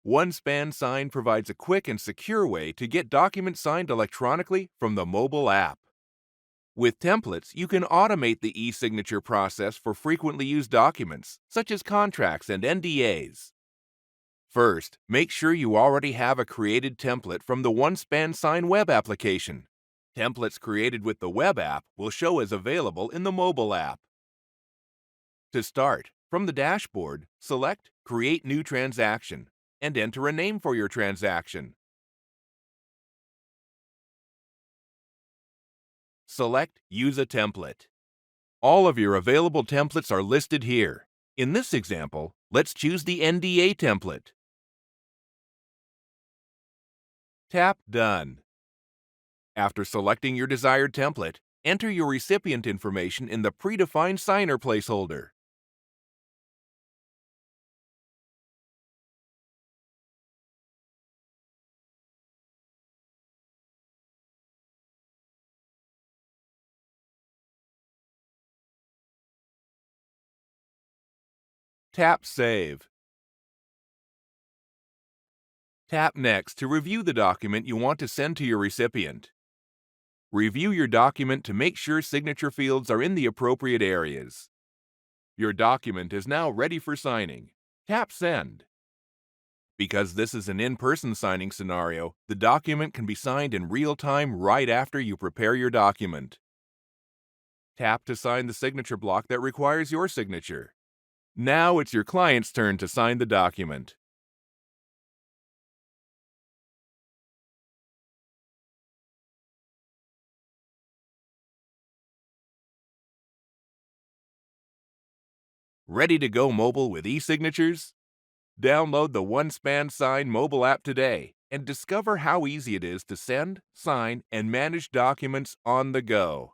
OneSpan Sign provides a quick and secure way to get documents signed electronically from the mobile app. With templates, you can automate the e-signature process for frequently used documents, such as contracts and NDAs. First, make sure you already have a created template from the OneSpan Sign web application. Templates created with the web app will show as available in the mobile app. To start, from the dashboard, select Create New Transaction and enter a name for your transaction. Select Use a Template. All of your available templates are listed here. In this example, let's choose the NDA template. Tap Done. After selecting your desired template, enter your recipient information in the predefined signer placeholder. Tap Save. Tap Next to review the document you want to send to your recipient. Review your document to make sure signature fields are in the appropriate areas. Your document is now ready for signing. Tap Send. Because this is an in-person signing scenario, the document can be signed in real time right after you prepare your document. Tap to sign the signature block that requires your signature. Now it's your client's turn to sign the document. Ready to go mobile with e-signatures? Download the OneSpan Sign mobile app today and discover how easy it is to send, sign, and manage documents on the go.